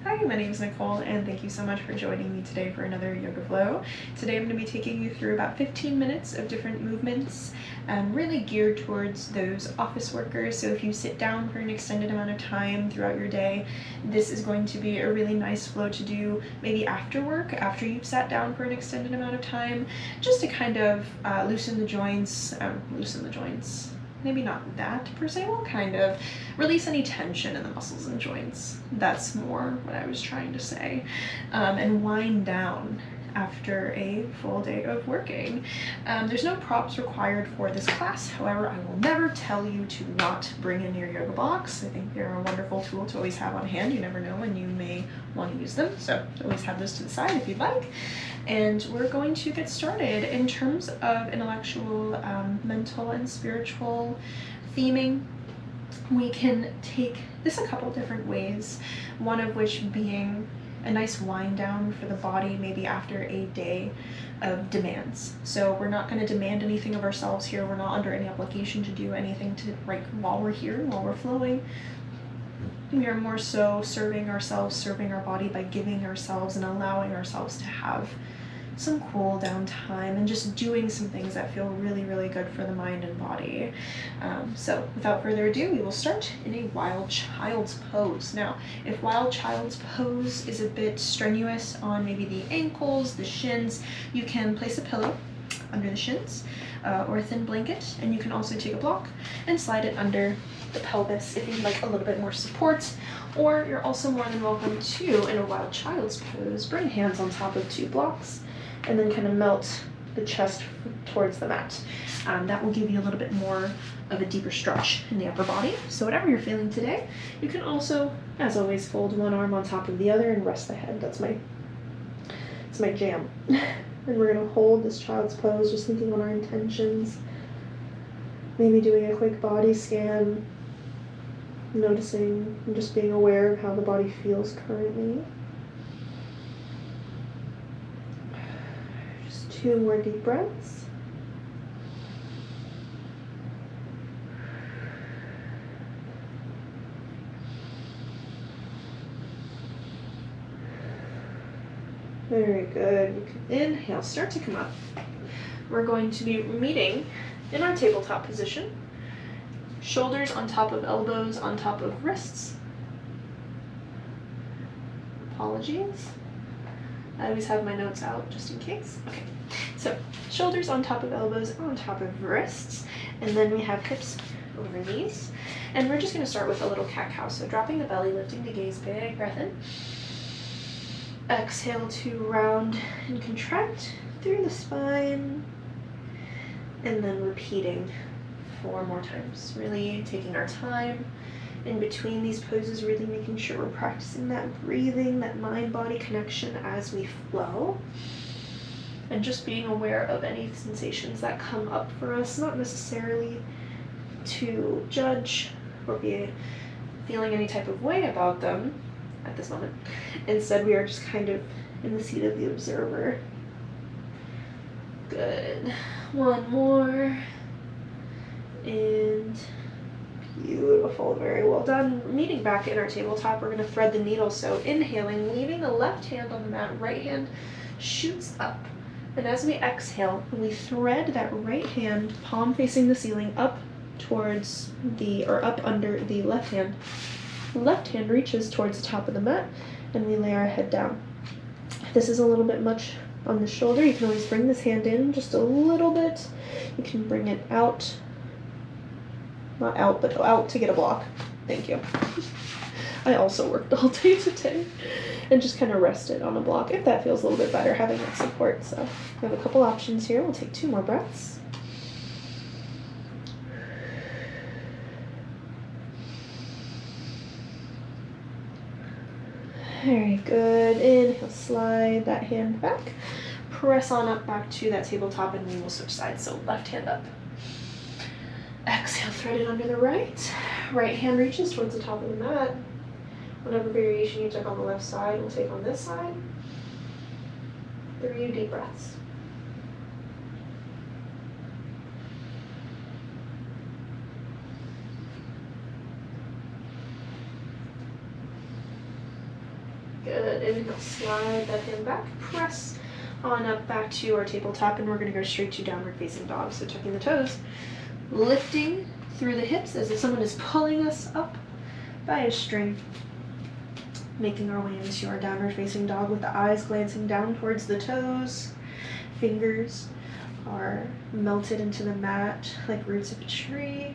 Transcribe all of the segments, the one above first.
Hi, my name is Nicole, and thank you so much for joining me today for another Yoga Flow. Today I'm going to be taking you through about 15 minutes of different movements, really geared towards those office workers. So if you sit down for an extended amount of time throughout your day, this is going to be a really nice flow to do maybe after work, after you've sat down for an extended amount of time, just to kind of loosen the joints, maybe not that per se, well, kind of release any tension in the muscles and joints. That's more what I was trying to say. And wind down after a full day of working. There's no props required for this class. However, I will never tell you to not bring in your yoga blocks. I think they're a wonderful tool to always have on hand. You never know when you may want to use them. So always have those to the side if you'd like. And we're going to get started. In terms of intellectual, mental, and spiritual theming, we can take this a couple different ways, one of which being a nice wind down for the body, maybe after a day of demands. So we're not going to demand anything of ourselves here. We're not under any obligation to do anything to while we're here, while we're flowing. We are more so serving ourselves, serving our body by giving ourselves and allowing ourselves to have some cool down time and just doing some things that feel really, really good for the mind and body. So without further ado, we will start in a wild child's pose. Now, if wild child's pose is a bit strenuous on maybe the ankles, the shins, you can place a pillow under the shins or a thin blanket, and you can also take a block and slide it under the pelvis if you'd like a little bit more support. Or you're also more than welcome to, in a wild child's pose, bring hands on top of two blocks and then kind of melt the chest towards the mat. That will give you a little bit more of a deeper stretch in the upper body. So whatever you're feeling today, you can also, as always, fold one arm on top of the other and rest the head. It's my jam. And we're gonna hold this child's pose, just thinking on our intentions, maybe doing a quick body scan, noticing and just being aware of how the body feels currently. 2 more deep breaths. Very good. You can inhale, start to come up. We're going to be meeting in our tabletop position. Shoulders on top of elbows, on top of wrists. Apologies. I always have my notes out just in case. Okay, so shoulders on top of elbows, on top of wrists, and then we have hips over knees. And we're just going to start with a little cat-cow. So dropping the belly, lifting the gaze, big breath in. Exhale to round and contract through the spine. And then repeating 4 more times. Really taking our time in between these poses, really making sure we're practicing that breathing, that mind-body connection as we flow. And just being aware of any sensations that come up for us, not necessarily to judge or be feeling any type of way about them at this moment. Instead, we are just kind of in the seat of the observer. Good. 1 more. And beautiful, very well done. Meeting back in our tabletop, we're going to thread the needle. So inhaling, leaving the left hand on the mat, right hand shoots up. And as we exhale, we thread that right hand, palm facing the ceiling, up towards up under the left hand. The left hand reaches towards the top of the mat, and we lay our head down. If this is a little bit much on the shoulder, you can always bring this hand in just a little bit. You can bring it out. Not out, but out to get a block. Thank you. I also worked all day today and just kind of rested on a block if that feels a little bit better, having that support. So we have a couple options here. We'll take 2 more breaths. Very good. Inhale, slide that hand back. Press on up back to that tabletop, and we will switch sides. So left hand up. Exhale, thread it under the right. Right hand reaches towards the top of the mat. Whatever variation you took on the left side, we'll take on this side. 3 deep breaths. Good. Inhale, slide that hand back, press on up back to our tabletop, and we're going to go straight to downward facing dog. So tucking the toes, lifting through the hips as if someone is pulling us up by a string, making our way into our downward facing dog with the eyes glancing down towards the toes. Fingers are melted into the mat like roots of a tree.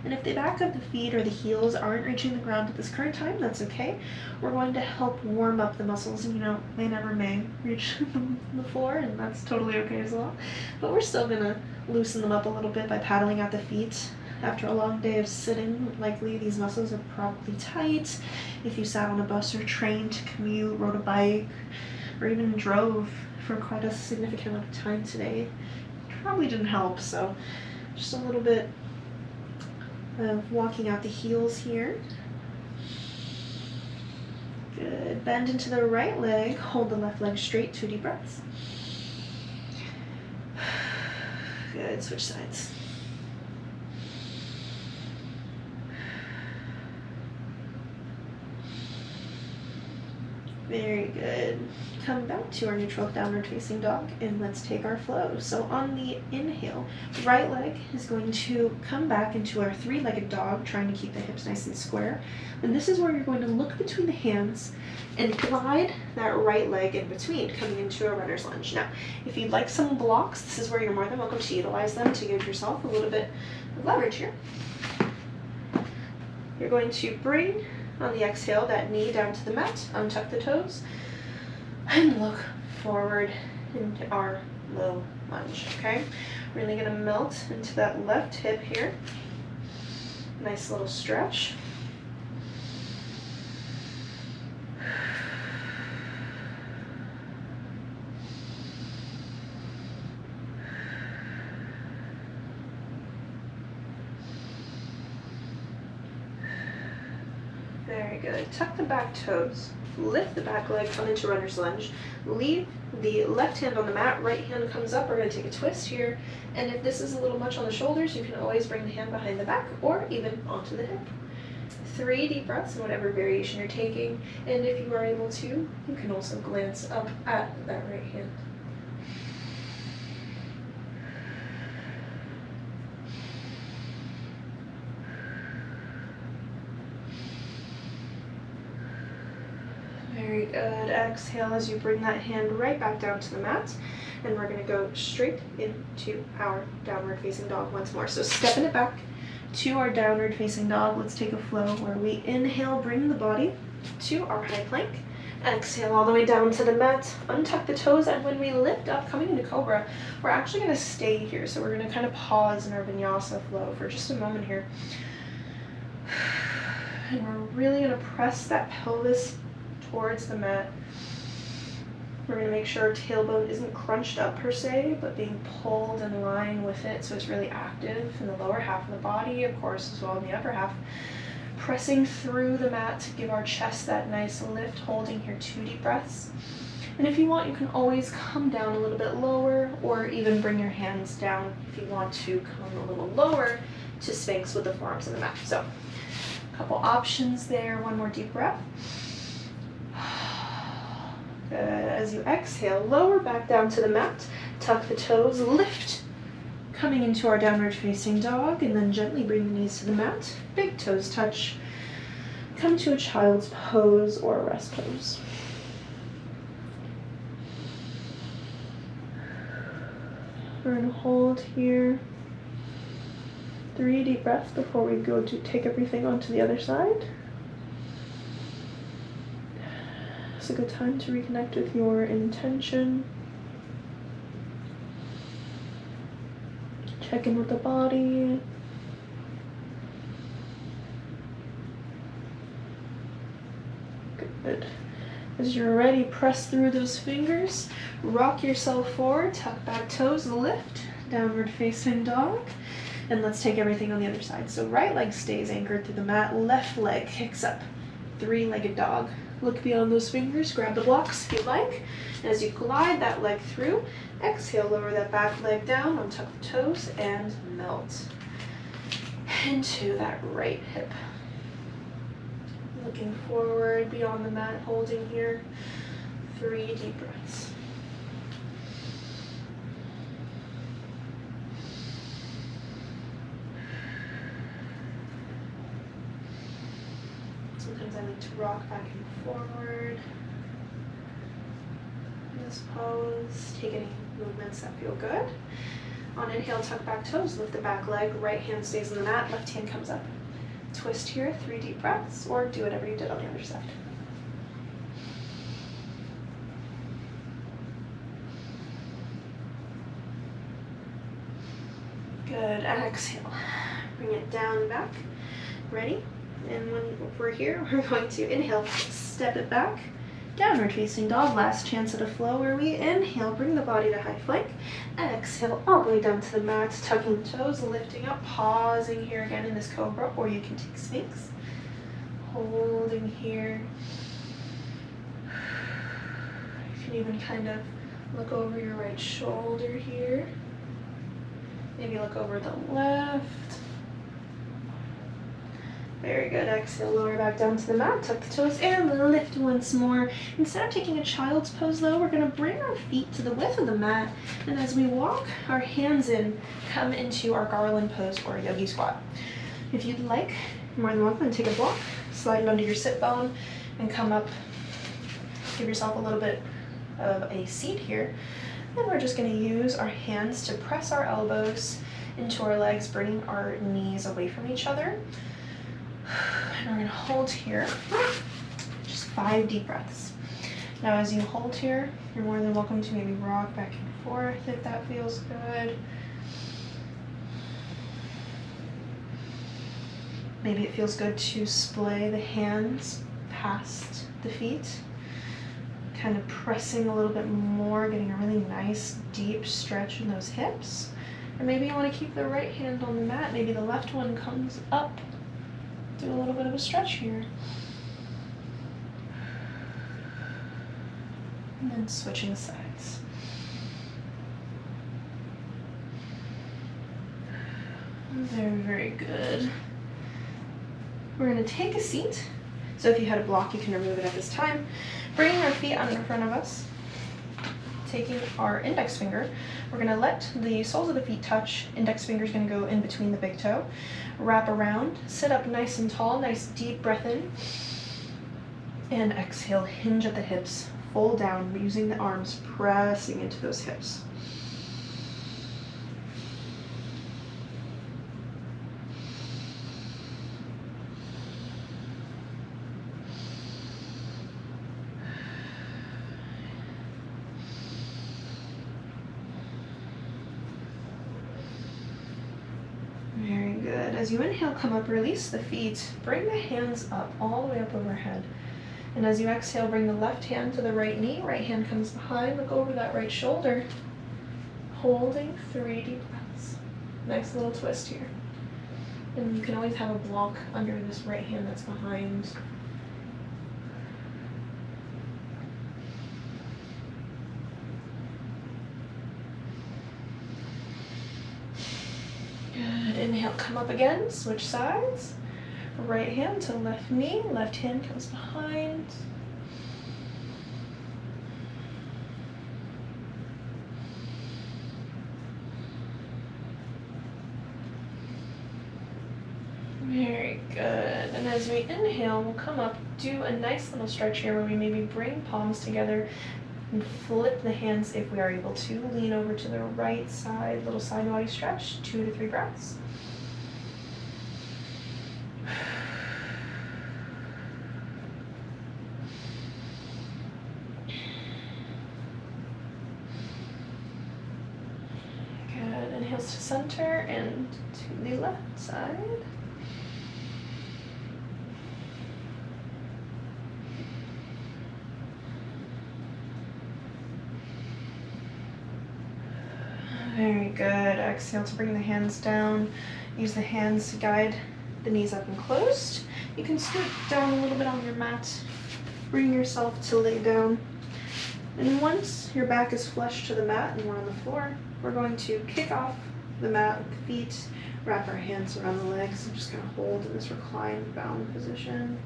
And if the back of the feet or the heels aren't reaching the ground at this current time, that's okay. We're going to help warm up the muscles, and they never may reach the floor, and that's totally okay as well. But we're still gonna loosen them up a little bit by paddling at the feet. After a long day of sitting, likely these muscles are probably tight. If you sat on a bus or train to commute, rode a bike, or even drove for quite a significant amount of time today, probably didn't help. So just a little bit of walking out the heels here. Good. Bend into the right leg, hold the left leg straight, 2 deep breaths. Good. Switch sides. Very good. Come back to our neutral downward facing dog, and let's take our flow. So on the inhale, right leg is going to come back into our 3-legged dog, trying to keep the hips nice and square. And this is where you're going to look between the hands and glide that right leg in between, coming into a runner's lunge. Now, if you'd like some blocks, this is where you're more than welcome to utilize them to give yourself a little bit of leverage here. You're going to bring, on the exhale, that knee down to the mat, untuck the toes, and look forward into our low lunge, okay? We're really gonna melt into that left hip here. Nice little stretch. Very good. Tuck the back toes. Lift the back leg, come into runner's lunge. Leave the left hand on the mat, right hand comes up. We're going to take a twist here. And if this is a little much on the shoulders, you can always bring the hand behind the back or even onto the hip. 3 deep breaths in whatever variation you're taking. And if you are able to, you can also glance up at that right hand. Very good. Exhale as you bring that hand right back down to the mat. And we're going to go straight into our downward facing dog once more. So stepping it back to our downward facing dog. Let's take a flow where we inhale, bring the body to our high plank. Exhale all the way down to the mat. Untuck the toes, and when we lift up, coming into cobra, we're actually going to stay here. So we're going to kind of pause in our vinyasa flow for just a moment here. And we're really going to press that pelvis towards the mat. We're going to make sure our tailbone isn't crunched up per se, but being pulled in line with it, so it's really active in the lower half of the body, of course, as well in the upper half. Pressing through the mat to give our chest that nice lift, holding here 2 deep breaths. And if you want, you can always come down a little bit lower, or even bring your hands down if you want to come a little lower to Sphinx with the forearms on the mat. So a couple options there. One more deep breath. Good. As you exhale, lower back down to the mat, tuck the toes, lift, coming into our downward facing dog, and then gently bring the knees to the mat. Big toes touch. Come to a child's pose or a rest pose. We're going to hold here 3 deep breaths before we go to take everything onto the other side. It's a good time to reconnect with your intention. Check in with the body. Good. As you're ready, press through those fingers. Rock yourself forward, tuck back toes, lift, downward facing dog. And let's take everything on the other side. So right leg stays anchored through the mat, left leg kicks up, 3-legged dog. Look beyond those fingers, grab the blocks if you like. And as you glide that leg through, exhale, lower that back leg down, untuck the toes, and melt into that right hip. Looking forward beyond the mat, holding here. 3 deep breaths. Sometimes I like to rock back and forward in this pose. Take any movements that feel good. On inhale, tuck back toes, lift the back leg, right hand stays on the mat, left hand comes up. Twist here, 3 deep breaths, or do whatever you did on the other side. Good, exhale. Bring it down and back. Ready? And when we're here, we're going to inhale, step it back. Downward facing dog, last chance at a flow where we inhale, bring the body to high plank. Exhale, all the way down to the mat, tucking the toes, lifting up, pausing here again in this cobra, or you can take Sphinx. Holding here. You can even kind of look over your right shoulder here. Maybe look over the left. Very good. Exhale, lower back down to the mat, tuck the toes, and lift once more. Instead of taking a child's pose though, we're gonna bring our feet to the width of the mat, and as we walk our hands in, come into our garland pose or yogi squat. If you'd like, you're more than welcome to take a block, slide it under your sit bone, and come up. Give yourself a little bit of a seat here. And we're just gonna use our hands to press our elbows into our legs, bringing our knees away from each other. And we're gonna hold here, just 5 deep breaths. Now as you hold here, you're more than welcome to maybe rock back and forth if that feels good. Maybe it feels good to splay the hands past the feet, kind of pressing a little bit more, getting a really nice deep stretch in those hips. Or maybe you want to keep the right hand on the mat, maybe the left one comes up. Do a little bit of a stretch here. And then switching sides. Very, very good. We're going to take a seat. So if you had a block, you can remove it at this time. Bringing our feet out in front of us. Taking our index finger, we're going to let the soles of the feet touch. Index finger is going to go in between the big toe. Wrap around, sit up nice and tall, nice deep breath in. And exhale, hinge at the hips, fold down, using the arms, pressing into those hips. Very good. As you inhale, come up, release the feet. Bring the hands up, all the way up overhead. And as you exhale, bring the left hand to the right knee. Right hand comes behind. Look over that right shoulder. Holding 3 deep breaths. Nice little twist here. And you can always have a block under this right hand that's behind. Good. Inhale, come up again, switch sides. Right hand to left knee, left hand comes behind. Very good. And as we inhale, we'll come up, do a nice little stretch here where we maybe bring palms together and flip the hands if we are able to. Lean over to the right side, little side body stretch, 2 to 3 breaths. Good. Inhales to center and to the left side. Very good. Exhale to bring the hands down. Use the hands to guide the knees up and closed. You can scoot down a little bit on your mat. Bring yourself to lay down. And once your back is flush to the mat and we're on the floor, we're going to kick off the mat with the feet, wrap our hands around the legs, and just kind of hold in this reclined bound position.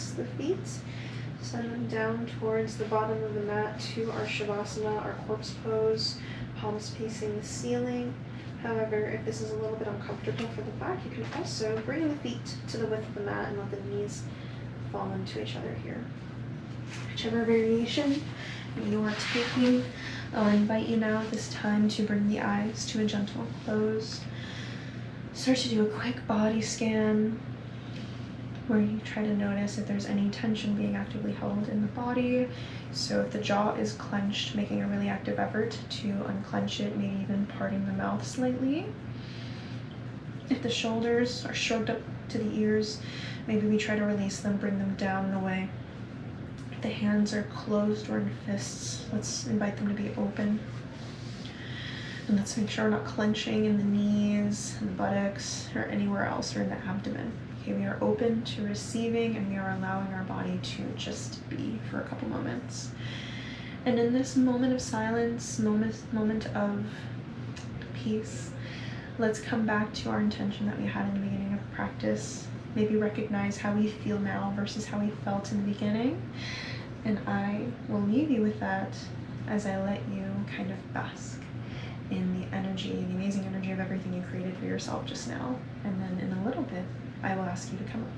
release the feet. Send them down towards the bottom of the mat to our Shavasana, our corpse pose, palms facing the ceiling. However, if this is a little bit uncomfortable for the back, you can also bring the feet to the width of the mat and let the knees fall into each other here. Whichever variation you are taking, I'll invite you now at this time to bring the eyes to a gentle close. Start to do a quick body scan where you try to notice if there's any tension being actively held in the body. So if the jaw is clenched, making a really active effort to unclench it, maybe even parting the mouth slightly. If the shoulders are shrugged up to the ears, maybe we try to release them, bring them down and away. If the hands are closed or in fists, let's invite them to be open. And let's make sure we're not clenching in the knees, and the buttocks, or anywhere else, or in the abdomen. Okay, we are open to receiving, and we are allowing our body to just be for a couple moments. And in this moment of silence, moment of peace, let's come back to our intention that we had in the beginning of practice. Maybe recognize how we feel now versus how we felt in the beginning. And I will leave you with that as I let you kind of bask in the energy, the amazing energy of everything you created for yourself just now. And then in a little bit, I will ask you to come up.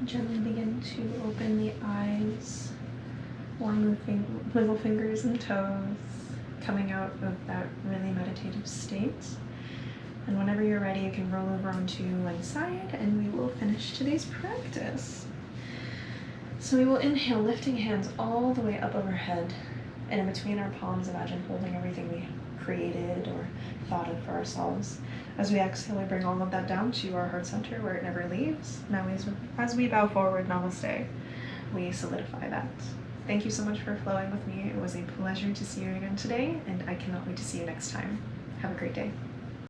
Gently begin to open the eyes, warm the little fingers and toes, coming out of that really meditative state. And whenever you're ready, you can roll over onto one side and we will finish today's practice. So we will inhale, lifting hands all the way up overhead, and in between our palms, imagine holding everything we created or thought of for ourselves. As we exhale, we bring all of that down to our heart center where it never leaves. Now as we bow forward, namaste, we solidify that. Thank you so much for flowing with me. It was a pleasure to see you again today, and I cannot wait to see you next time. Have a great day.